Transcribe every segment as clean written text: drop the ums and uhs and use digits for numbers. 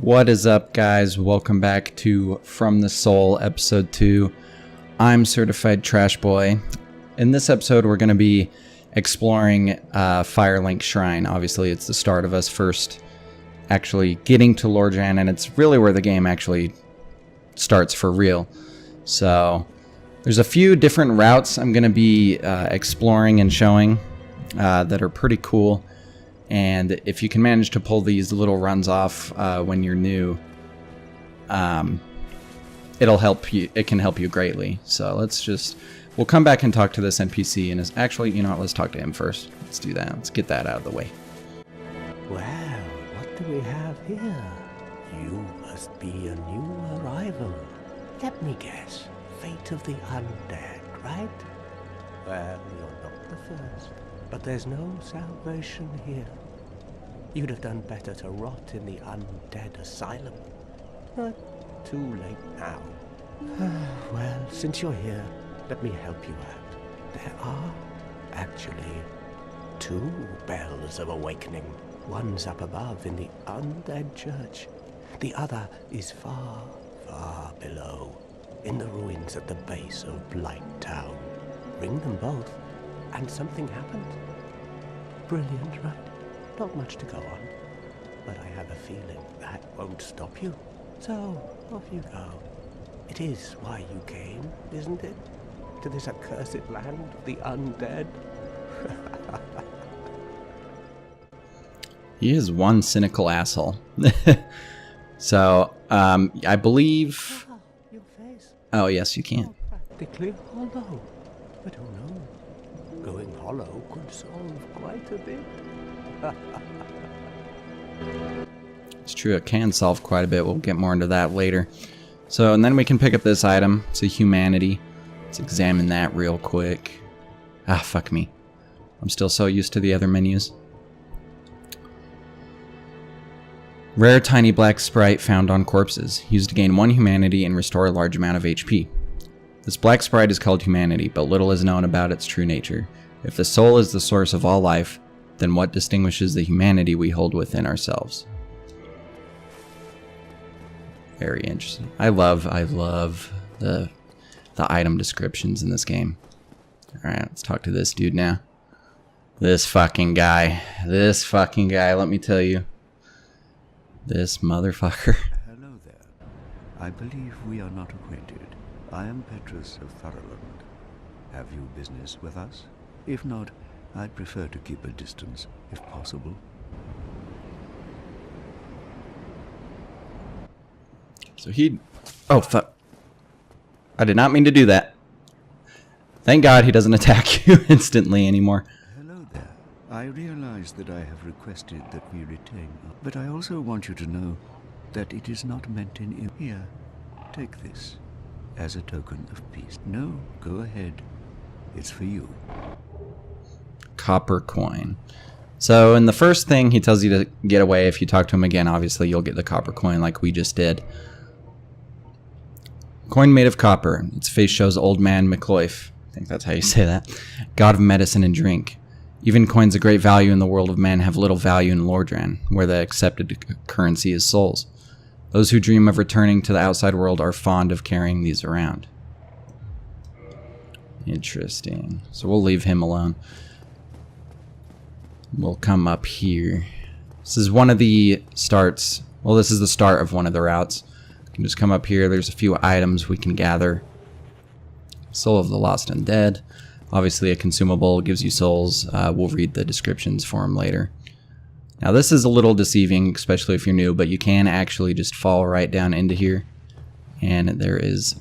What is up, guys? Welcome back to From the Soul episode 2. I'm Certified Trash Boy. In this episode, we're going to be exploring Firelink Shrine. Obviously, it's the start of us first actually getting to Lorjan, and it's really where the game actually starts for real. So, there's a few different routes I'm going to be exploring and showing that are pretty cool. And if you can manage to pull these little runs off when you're new, it'll help you. It can help you greatly. So we'll come back and talk to this NPC. And actually, you know what? Let's talk to him first. Let's do that. Let's get that out of the way. Well, what do we have here? You must be a new arrival. Let me guess. Fate of the undead, right? Well, you're not the first. But there's no salvation here. You'd have done better to rot in the undead asylum. But too late now. Well, since you're here, let me help you out. There are actually 2 bells of awakening. One's up above in the undead church. The other is far, far below, in the ruins at the base of Blight Town. Ring them both, and something happened. Brilliant, right? Not much to go on, but I have a feeling that won't stop you. So, off you go. It is why you came, isn't it? To this accursed land of the undead? He is one cynical asshole. So, I believe... Your face. Oh, yes, you can. Practically hollow. But who knows? Going hollow could solve quite a bit. It's true, it can solve quite a bit. We'll get more into that later. So, and then we can pick up this item. It's a humanity. Let's examine that real quick. Ah, fuck me. I'm still so used to the other menus. Rare tiny black sprite found on corpses. Used to gain 1 humanity and restore a large amount of HP. This black sprite is called humanity, but little is known about its true nature. If the soul is the source of all life, then what distinguishes the humanity we hold within ourselves? Very interesting. I love the item descriptions in this game. Alright, let's talk to this dude now. This fucking guy, let me tell you. This motherfucker. Hello there. I believe we are not acquainted. I am Petrus of Firelink. Have you business with us? If not, I'd prefer to keep a distance, if possible. So oh, fuck. I did not mean to do that. Thank God he doesn't attack you instantly anymore. Hello there. I realize that I have requested that we retain, but I also want you to know that it is not meant in here. Take this as a token of peace. No, go ahead. It's for you. Copper coin. So in the first thing, he tells you to get away. If you talk to him again, obviously you'll get the copper coin like we just did. Coin made of copper. Its face shows Old Man McCloyf. I think that's how you say that. God of medicine and drink. Even coins of great value in the world of men have little value in Lorjan, where the accepted currency is souls. Those who dream of returning to the outside world are fond of carrying these around. Interesting. So we'll leave him alone. We'll come up here. This is one of the starts. Well, this is the start of one of the routes. You can just come up here. There's a few items we can gather. Soul of the Lost and Dead. Obviously a consumable, gives you souls. We'll read the descriptions for them later. Now this is a little deceiving, especially if you're new, but you can actually just fall right down into here. And there is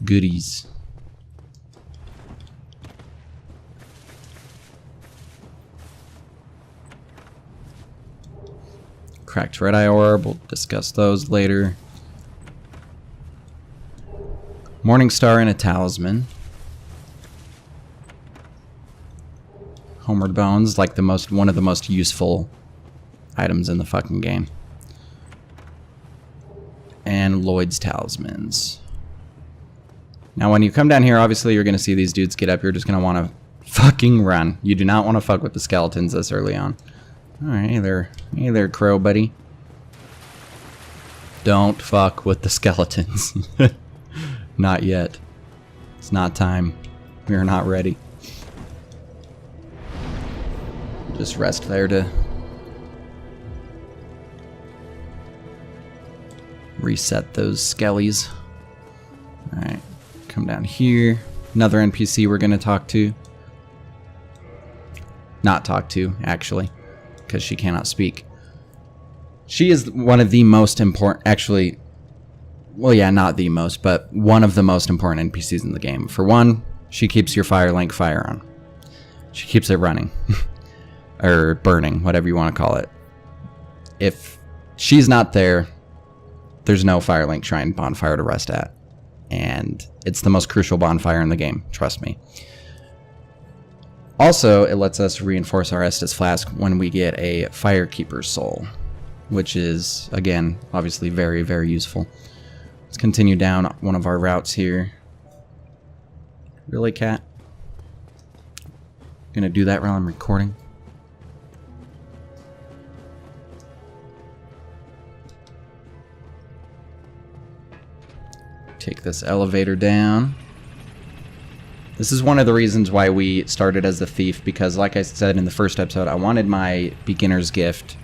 goodies. Cracked red eye orb, we'll discuss those later. Morning star and a talisman. Homeward bones, like one of the most useful items in the fucking game. And Lloyd's talismans. Now when you come down here, obviously you're going to see these dudes get up. You're just going to want to fucking run. You do not want to fuck with the skeletons this early on. Alright, hey there, crow buddy. Don't fuck with the skeletons. Not yet. It's not time. We're not ready. Just rest there to reset those skellies. Alright, come down here. Another NPC we're gonna talk to. Not talk to, actually, because she cannot speak. She is one of the most important, actually, well, yeah, not the most, but one of the most important NPCs in the game. For one, she keeps your Firelink fire on. She keeps it running. Or burning, whatever you want to call it. If she's not there, there's no Firelink Shrine bonfire to rest at. And it's the most crucial bonfire in the game, trust me. Also, it lets us reinforce our Estus Flask when we get a Firekeeper's Soul, which is, again, obviously very, very useful. Let's continue down one of our routes here. Really, cat? Gonna do that while I'm recording? Take this elevator down. This is one of the reasons why we started as a thief, because like I said in the first episode, I wanted my beginner's gift,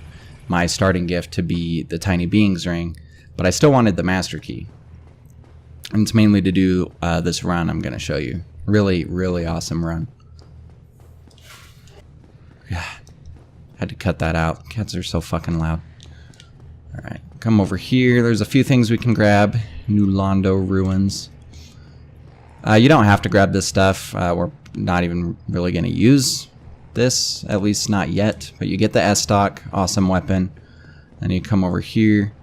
my starting gift, to be the Tiny Beings ring, but I still wanted the master key. And it's mainly to do this run I'm going to show you. Really, really awesome run. Yeah, had to cut that out. Cats are so fucking loud. Alright, come over here. There's a few things we can grab. New Londo Ruins. You don't have to grab this stuff. We're not even really going to use this, at least not yet. But you get the S-Stock, awesome weapon. Then you come over here,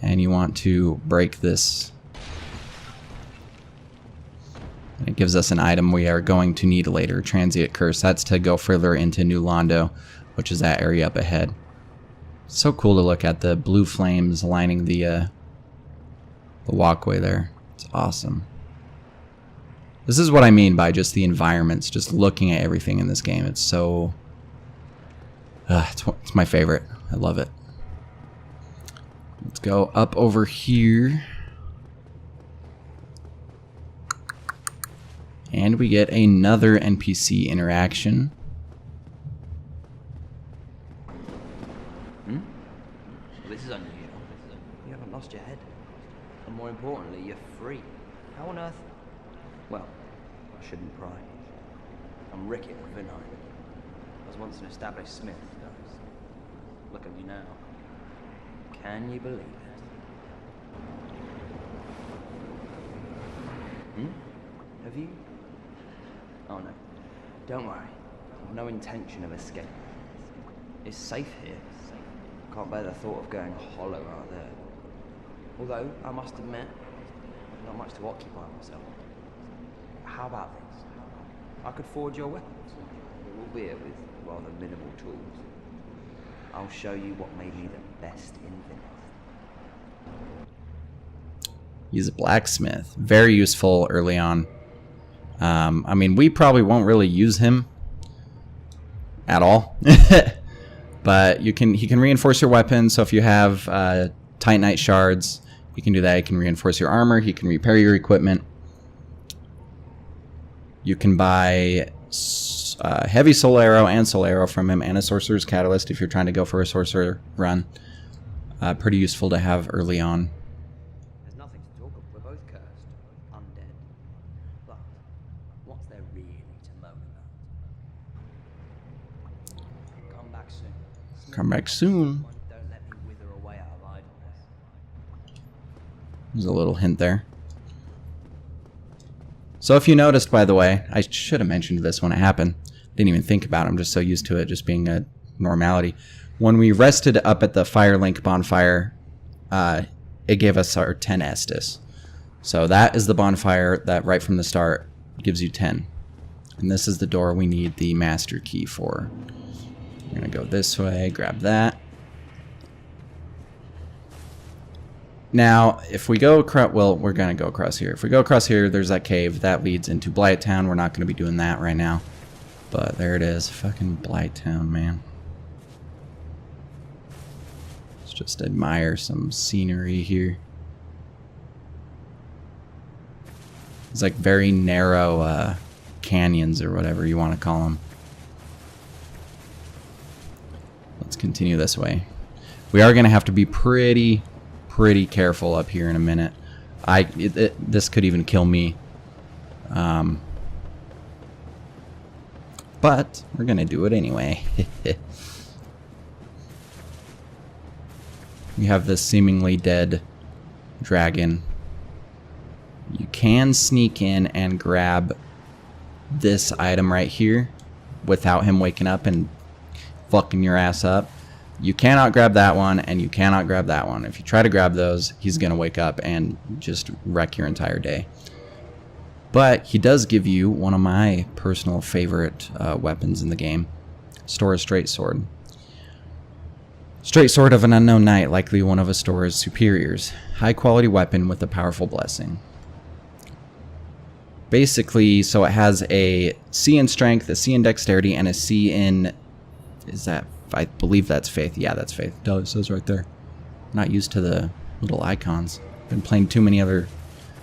and you want to break this. And it gives us an item we are going to need later, Transient Curse. That's to go further into New Londo, which is that area up ahead. It's so cool to look at, the blue flames lining the walkway there. It's awesome. This is what I mean by just the environments, just looking at everything in this game. It's so... it's my favorite. I love it. Let's go up over here. And we get another NPC interaction. Well, this is unusual. You haven't lost your head. And more importantly, you're free. How on earth? Well, I shouldn't pry. I'm Rickett of Vinheim. I was once an established smith, guys. Look at me now. Can you believe it? Have you? Oh no. Don't worry. I've no intention of escape. It's safe here. Can't bear the thought of going hollow out there. Although, I must admit, not much to occupy myself. How about this? I could forge your weapons, albeit with rather minimal tools. I'll show you what made me the best in Vinheim. He's a blacksmith. Very useful early on. I mean, we probably won't really use him at all. But he can reinforce your weapon. So if you have Titanite shards, you can do that. He can reinforce your armor. He can repair your equipment. You can buy Heavy Soul Arrow and Soul Arrow from him, and a Sorcerer's Catalyst if you're trying to go for a Sorcerer run. Pretty useful to have early on. There's nothing to talk of. We're both cursed, undead. But what's there really to moan about? Come back soon. Come back soon. Don't let me wither away out of idleness. There's a little hint there. So if you noticed, by the way, I should have mentioned this when it happened. Didn't even think about it. I'm just so used to it just being a normality. When we rested up at the Firelink bonfire, it gave us our 10 Estus. So that is the bonfire that right from the start gives you 10. And this is the door we need the master key for. We're going to go this way, grab that. Now, if we go across, well, we're going to go across here. If we go across here, there's that cave. That leads into Blighttown. We're not going to be doing that right now. But there it is. Fucking Blighttown, man. just admire some scenery here. It's like very narrow canyons or whatever you want to call them. Let's continue this way. We are going to have to be pretty careful up here in a minute. This could even kill me. But we're going to do it anyway. We have this seemingly dead dragon. You can sneak in and grab this item right here without him waking up and fucking your ass up. You cannot grab that one, and you cannot grab that one. If you try to grab those, he's going to wake up and just wreck your entire day. But he does give you one of my personal favorite weapons in the game. Stora's Straight Sword. Straight Sword of an Unknown Knight, likely one of Astora's superiors. High quality weapon with a powerful blessing. Basically, so it has a C in Strength, a C in Dexterity, and a C in... Is that... I believe that's Faith. Yeah, that's Faith. It says right there. Not used to the little icons. Been playing too many other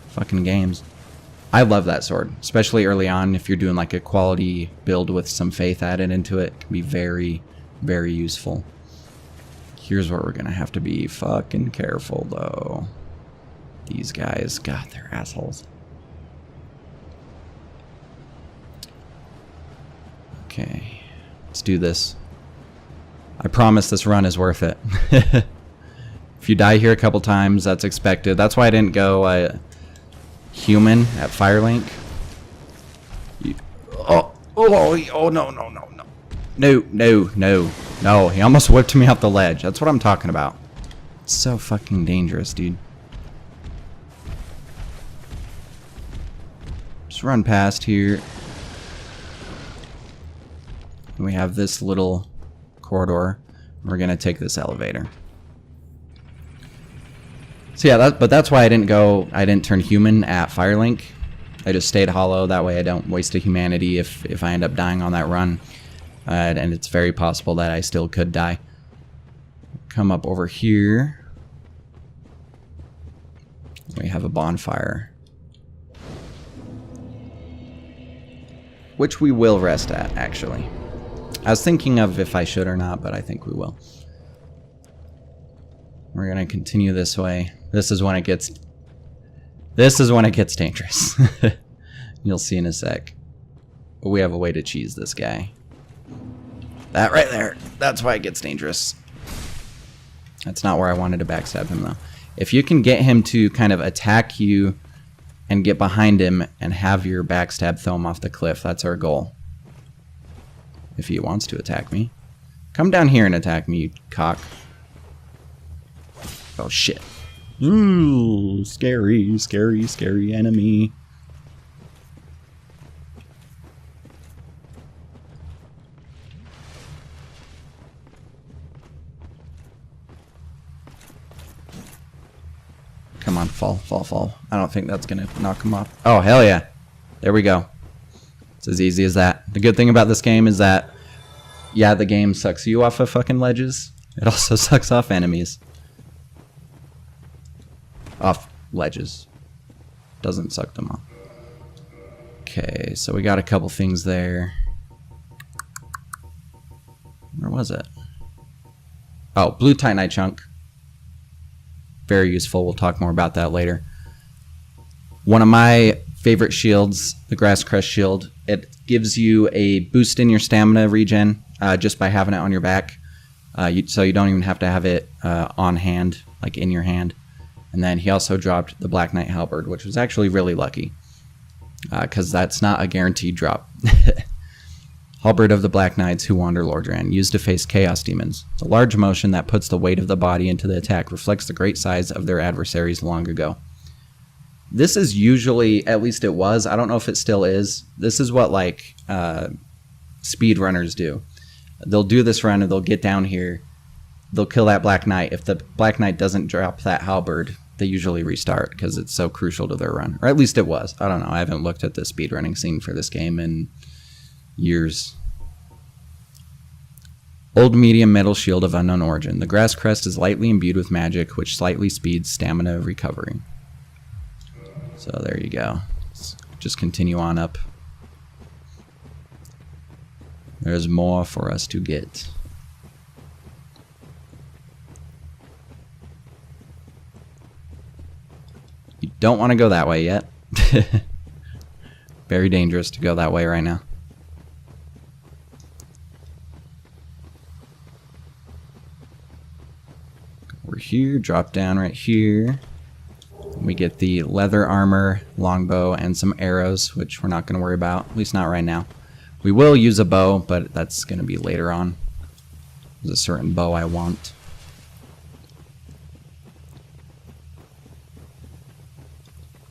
fucking games. I love that sword, especially early on. If you're doing like a quality build with some faith added into it, it can be very, very useful. Here's where we're gonna have to be fucking careful, though. These guys, God, they're assholes. Okay, let's do this. I promise this run is worth it. If you die here a couple times, that's expected. That's why I didn't go human at Firelink. Oh, no. He almost whipped me off the ledge. That's what I'm talking about. It's so fucking dangerous, dude. Just run past here. And we have this little corridor. We're gonna take this elevator. So yeah, but that's why I didn't turn human at Firelink. I just stayed hollow. That way I don't waste a humanity if I end up dying on that run. And it's very possible that I still could die. Come up over here. We have a bonfire. Which we will rest at, actually. I was thinking of if I should or not, but I think we will. We're gonna continue this way. This is when it gets dangerous. You'll see in a sec. But we have a way to cheese this guy. That right there. That's why it gets dangerous. That's not where I wanted to backstab him, though. If you can get him to kind of attack you and get behind him and have your backstab throw him off the cliff, that's our goal. If he wants to attack me. Come down here and attack me, you cock. Oh, shit. Ooh, scary, scary, scary enemy. Come on, fall, fall, fall. I don't think that's gonna knock him off. Oh, hell yeah. There we go. It's as easy as that. The good thing about this game is that, yeah, the game sucks you off of fucking ledges. It also sucks off enemies. Off ledges. Doesn't suck them off. Okay, so we got a couple things there. Where was it? Oh, blue titanite chunk. Very useful. We'll talk more about that later. One of my favorite shields, the Grass Crest shield. It gives you a boost in your stamina regen just by having it on your back. So you don't even have to have it on hand, like in your hand. And then he also dropped the Black Knight Halberd, which was actually really lucky. Because that's not a guaranteed drop. Halberd of the Black Knights who wander Lordran, used to face Chaos Demons. The large motion that puts the weight of the body into the attack reflects the great size of their adversaries long ago. This is usually, at least it was, I don't know if it still is, this is what like speedrunners do. They'll do this run and they'll get down here, they'll kill that Black Knight. If the Black Knight doesn't drop that Halberd, they usually restart because it's so crucial to their run. Or at least it was. I don't know, I haven't looked at the speedrunning scene for this game in years. Old medium metal shield of unknown origin. The grass crest is lightly imbued with magic, which slightly speeds stamina recovery. So there you go. Let's just continue on up. There's more for us to get. You don't want to go that way yet. Very dangerous to go that way right now. We're here, drop down right here. We get the leather armor, longbow, and some arrows, which we're not going to worry about, at least not right now. We will use a bow, but that's going to be later on. There's a certain bow I want.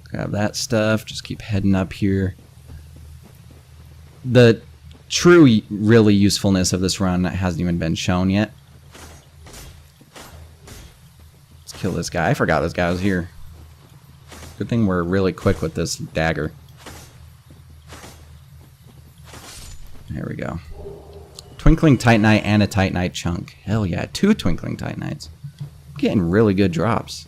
Grab that stuff, just keep heading up here. The true, really usefulness of this run hasn't even been shown yet. Let's kill this guy. I forgot this guy was here. Good thing we're really quick with this dagger. There we go. Twinkling Titanite and a Titanite chunk. Hell yeah, 2 Twinkling Titanites. Getting really good drops.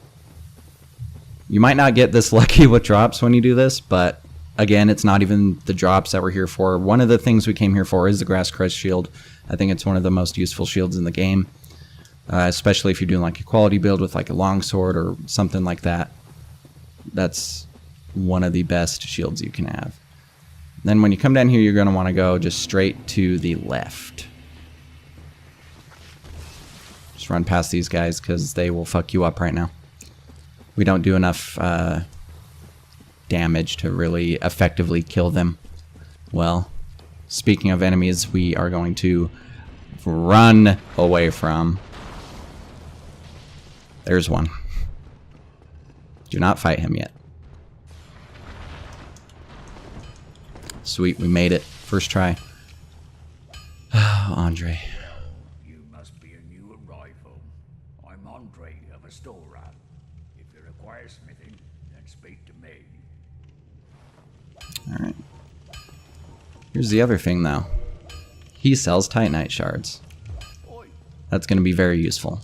You might not get this lucky with drops when you do this, but again, it's not even the drops that we're here for. One of the things we came here for is the Grass Crest Shield. I think it's one of the most useful shields in the game, especially if you're doing like a quality build with like a longsword or something like that. That's one of the best shields you can have. Then when you come down here, you're going to want to go just straight to the left. Just run past these guys because they will fuck you up right now. We don't do enough damage to really effectively kill them. Well, speaking of enemies, we are going to run away from. There's one. Do not fight him yet. Sweet, we made it. First try. Andre. You must be a new arrival. I'm Andre of Astora. If you require smithing, then speak to me. Alright. Here's the other thing, though. He sells Titanite shards. That's going to be very useful.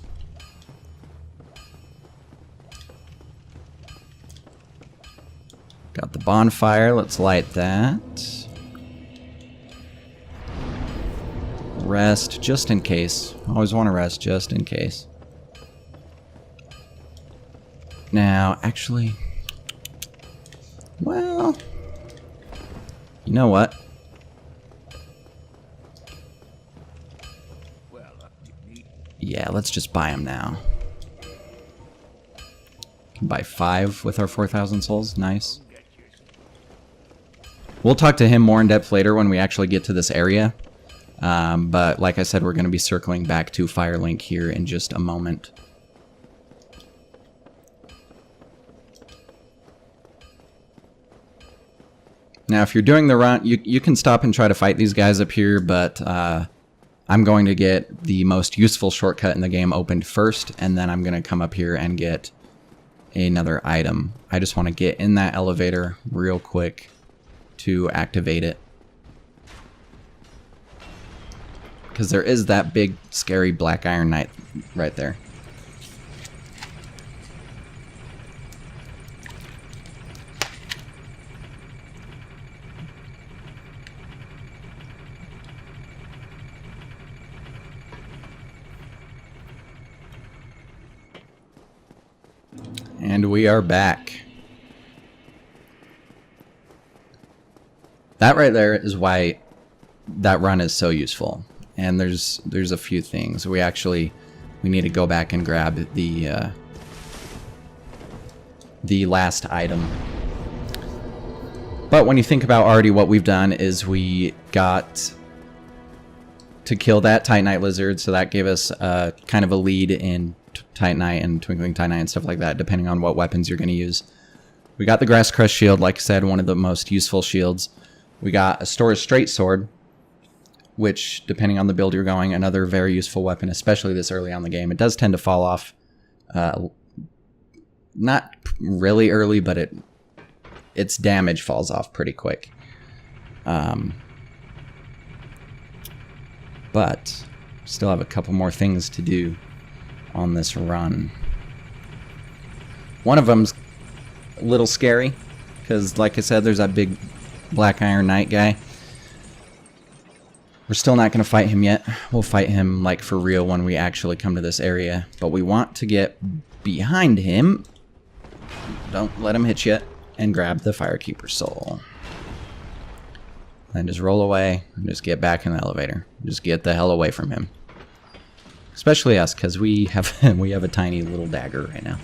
Got the bonfire. Let's light that. Rest, just in case. Always want to rest, just in case. Now, actually... Well... You know what? Yeah, let's just buy them now. Can buy 5 with our 4,000 souls. Nice. We'll talk to him more in depth later when we actually get to this area. But like I said, we're going to be circling back to Firelink here in just a moment. Now, if you're doing the run, you can stop and try to fight these guys up here, but I'm going to get the most useful shortcut in the game opened first, and then I'm going to come up here and get another item. I just want to get in that elevator real quick to activate it. Because there is that big, scary Black Iron Knight right there. And we are back. That right there is why that run is so useful. And there's a few things. We need to go back and grab the last item. But when you think about already what we've done is we got to kill that Titanite lizard, so that gave us kind of a lead in Titanite and Twinkling Titanite and stuff like that, depending on what weapons you're going to use. We got the Grass Crest Shield, like I said, one of the most useful shields. We got Astora's Straight Sword, which, depending on the build you're going, another very useful weapon, especially this early on in the game. It does tend to fall off, not really early, but its damage falls off pretty quick. But Still have a couple more things to do on this run. One of them's a little scary, because like I said, there's that big Black Iron Knight guy. We're still not going to fight him yet. We'll fight him like for real when we actually come to this area. But we want to get behind him. Don't let him hit you. And grab the Firekeeper soul. And just roll away. And just get back in the elevator. Just get the hell away from him. Especially us, because we have a tiny little dagger right now.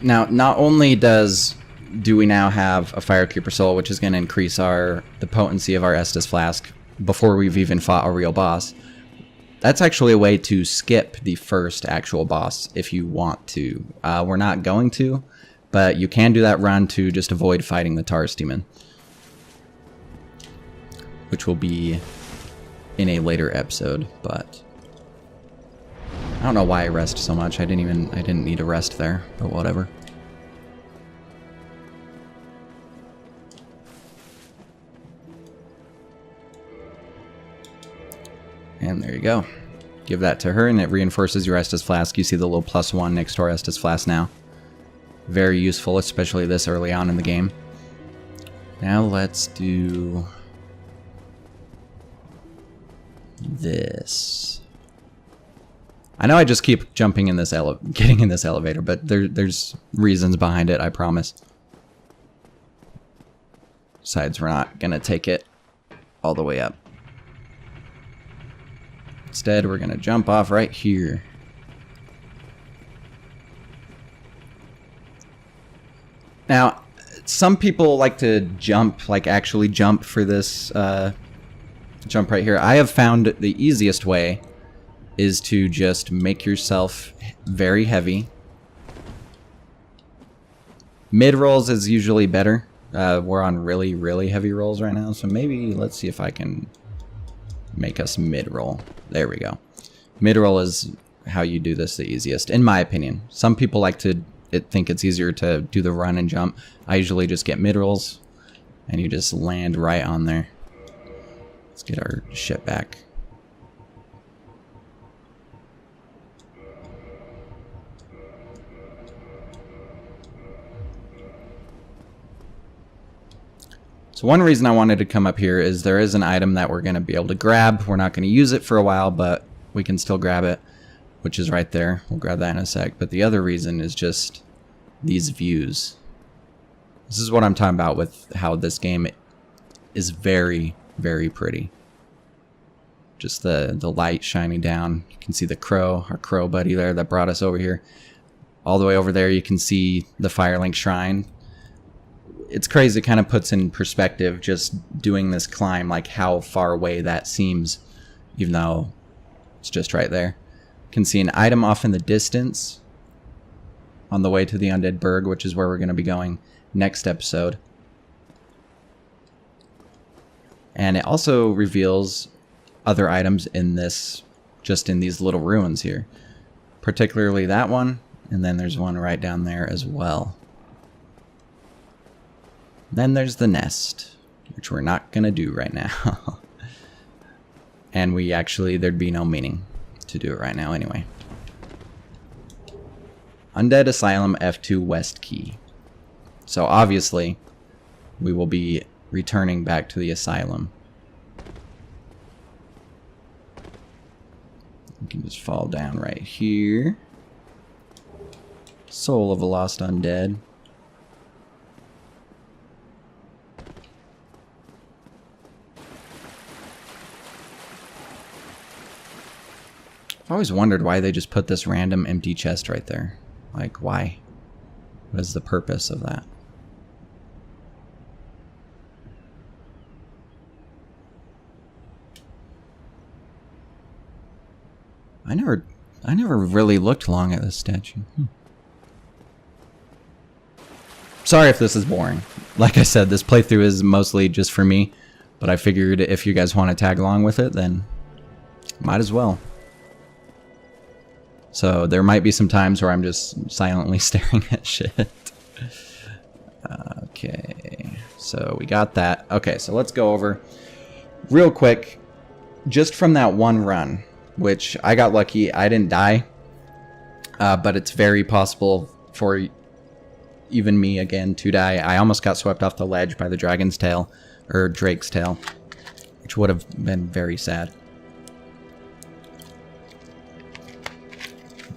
Now, not only do we now have a Firekeeper soul, which is going to increase the potency of our Estus flask before we've even fought a real boss. That's actually a way to skip the first actual boss if you want to. We're not going to, but you can do that run to just avoid fighting the Taurus demon, which will be in a later episode. But I don't know why I rest so much. I didn't need a rest there, but whatever. And there you go. Give that to her and it reinforces your Estus flask. You see the little +1 next to our Estus flask now. Very useful, especially this early on in the game. Now let's do this. I know I just keep jumping in this getting in this elevator, but there's reasons behind it, I promise. Besides, we're not gonna take it all the way up. Instead, we're gonna jump off right here. Now, some people like to jump, like actually jump for this jump right here. I have found the easiest way is to just make yourself very heavy. Mid rolls is usually better. We're on really, really heavy rolls right now, so maybe let's see if I can make us mid roll. There we go. Mid roll is how you do this the easiest, in my opinion. Some people like to think it's easier to do the run and jump. I usually just get mid rolls, and you just land right on there. Let's get our shit back. So one reason I wanted to come up here is there is an item that we're going to be able to grab. We're not going to use it for a while, but we can still grab it, which is right there. We'll grab that in a sec. But the other reason is just these views. This is what I'm talking about with how this game is very, very pretty. Just the light shining down. You can see the crow, our crow buddy there that brought us over here. All the way over there you can see the Firelink Shrine. It's crazy. It kind of puts in perspective just doing this climb, like how far away that seems, even though it's just right there. You can see an item off in the distance on the way to the Undead Burg, which is where we're going to be going next episode. And it also reveals other items in this, just in these little ruins here. Particularly that one, and then there's one right down there as well. Then there's the nest, which we're not going to do right now. And there'd be no meaning to do it right now anyway. Undead Asylum F2 West Key. So obviously, we will be returning back to the asylum. We can just fall down right here. Soul of a Lost Undead. I've always wondered why they just put this random empty chest right there. Like, why? What is the purpose of that? I never really looked long at this statue. Sorry if this is boring. Like I said, this playthrough is mostly just for me, but I figured if you guys want to tag along with it, then might as well. So there might be some times where I'm just silently staring at shit. Okay, so we got that. Okay, so let's go over real quick, just from that one run, which I got lucky. I didn't die, but it's very possible for even me again to die. I almost got swept off the ledge by the dragon's tail, or drake's tail, which would have been very sad.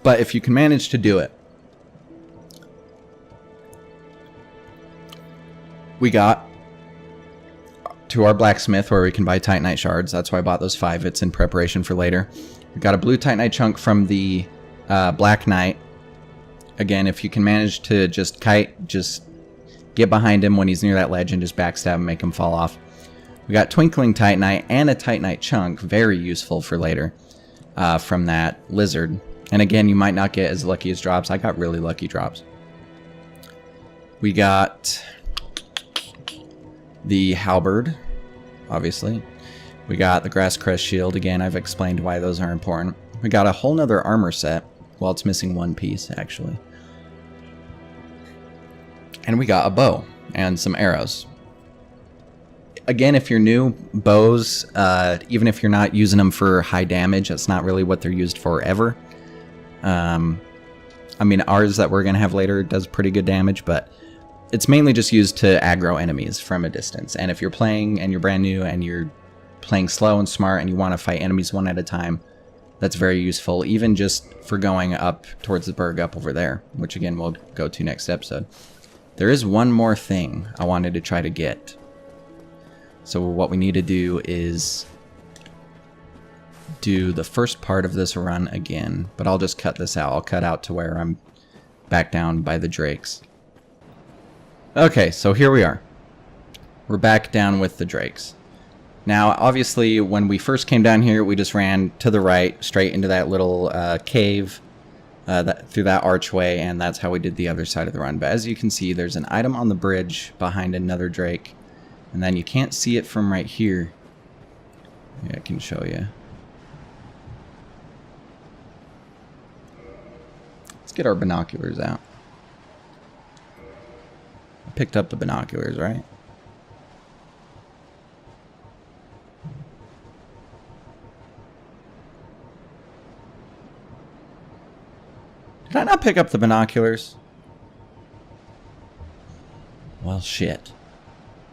But if you can manage to do it, we got to our blacksmith where we can buy Titanite shards. That's why I bought those 5. It's in preparation for later. We got a blue Titanite chunk from the Black Knight. Again, if you can manage to just kite, just get behind him when he's near that ledge and just backstab and make him fall off. We got Twinkling Titanite and a Titanite chunk, very useful for later, from that lizard. And again, you might not get as lucky as drops. I got really lucky drops. We got the halberd, obviously. We got the grass crest shield. Again, I've explained why those are important. We got a whole nother armor set. Well, it's missing one piece, actually. And we got a bow and some arrows. Again, if you're new, bows, even if you're not using them for high damage, that's not really what they're used for ever. I mean, ours that we're going to have later does pretty good damage, but it's mainly just used to aggro enemies from a distance. And if you're playing and you're brand new and you're playing slow and smart and you want to fight enemies one at a time, that's very useful, even just for going up towards the Burg up over there, which again we'll go to next episode. There is one more thing I wanted to try to get. So what we need to do is do the first part of this run again, but I'll just cut this out. I'll cut out to where I'm back down by the drakes. Okay, so here we are. We're back down with the drakes. Now, obviously, when we first came down here, we just ran to the right, straight into that little cave, through that archway, and that's how we did the other side of the run. But as you can see, there's an item on the bridge behind another drake, and then you can't see it from right here. Yeah, I can show you. Let's get our binoculars out. I picked up the binoculars, right? Did I not pick up the binoculars? Well, shit.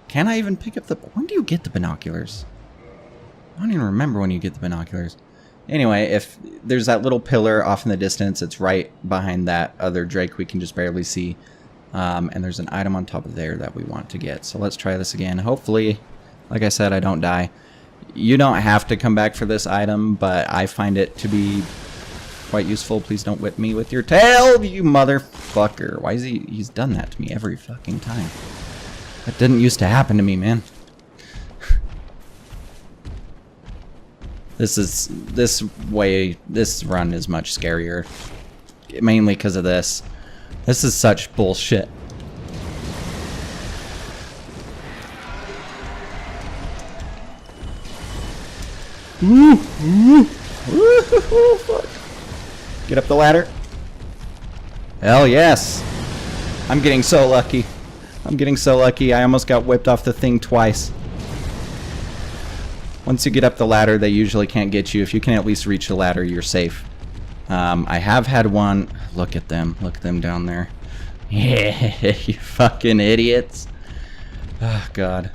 Can I even pick up the... When do you get the binoculars? I don't even remember when you get the binoculars. Anyway, if there's that little pillar off in the distance, it's right behind that other drake we can just barely see. And there's an item on top of there that we want to get. So let's try this again. Hopefully, like I said, I don't die. You don't have to come back for this item, but I find it to be quite useful. Please don't whip me with your tail, you motherfucker. Why is he's done that to me every fucking time. That didn't used to happen to me, man. This run is much scarier. Mainly because of this. This is such bullshit. Fuck. Get up the ladder. Hell yes. I'm getting so lucky. I'm getting so lucky. I almost got whipped off the thing twice. Once you get up the ladder, they usually can't get you. If you can at least reach the ladder, you're safe. I have had one. Look at them. Look at them down there. Yeah, you fucking idiots. Oh, God.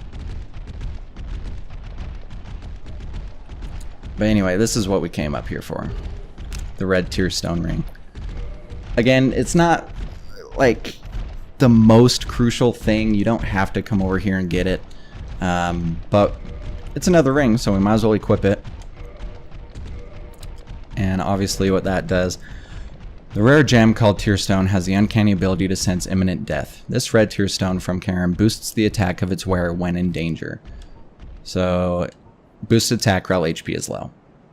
But anyway, this is what we came up here for. The red tear stone ring. Again, it's not like the most crucial thing. You don't have to come over here and get it. But it's another ring, so we might as well equip it. And obviously what that does, the rare gem called Tearstone has the uncanny ability to sense imminent death. This red Tearstone from Karen boosts the attack of its wearer when in danger. So, boosts attack while HP is low.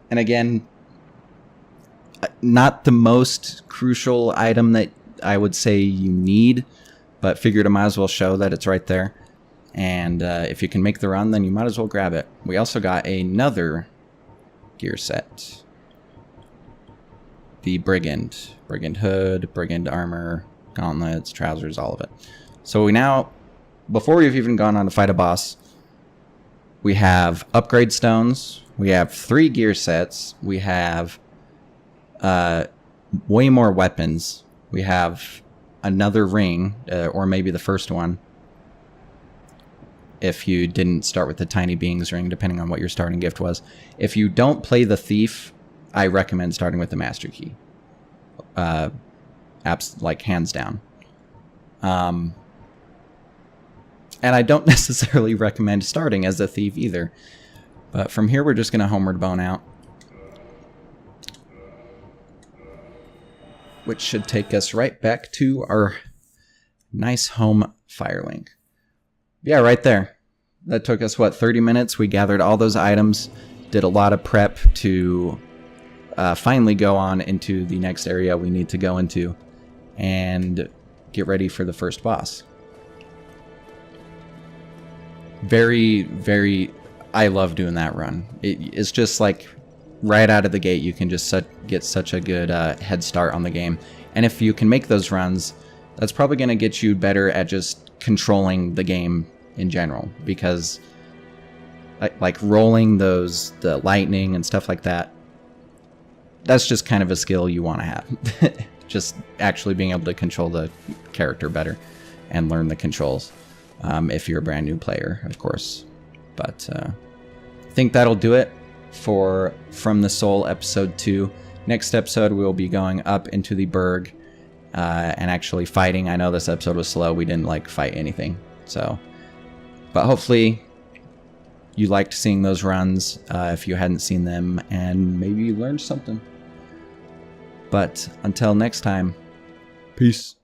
And again, not the most crucial item that I would say you need, but figured I might as well show that it's right there. And if you can make the run, then you might as well grab it. We also got another gear set. The Brigand. Brigand hood, Brigand armor, gauntlets, trousers, all of it. So we now, before we've even gone on to fight a boss, we have upgrade stones. We have 3 gear sets. We have way more weapons. We have another ring, or maybe the first one, if you didn't start with the Tiny Beings ring, depending on what your starting gift was. If you don't play the Thief, I recommend starting with the Master Key. Like, hands down. And I don't necessarily recommend starting as a Thief either. But from here, we're just going to homeward bone out, which should take us right back to our nice home Firelink. Yeah, right there. That took us, what, 30 minutes? We gathered all those items, did a lot of prep to finally go on into the next area we need to go into and get ready for the first boss. Very, very... I love doing that run. It's just like right out of the gate, you can just get such a good head start on the game. And if you can make those runs, that's probably going to get you better at just controlling the game in general. Because like rolling the lightning and stuff like that, that's just kind of a skill you want to have. Just actually being able to control the character better and learn the controls. If you're a brand new player, of course. But I think that'll do it for From the Soul episode 2. Next episode, we'll be going up into the Burg and actually fighting. I know this episode was slow. We didn't like fight anything. But hopefully you liked seeing those runs if you hadn't seen them, and maybe you learned something. But until next time, peace.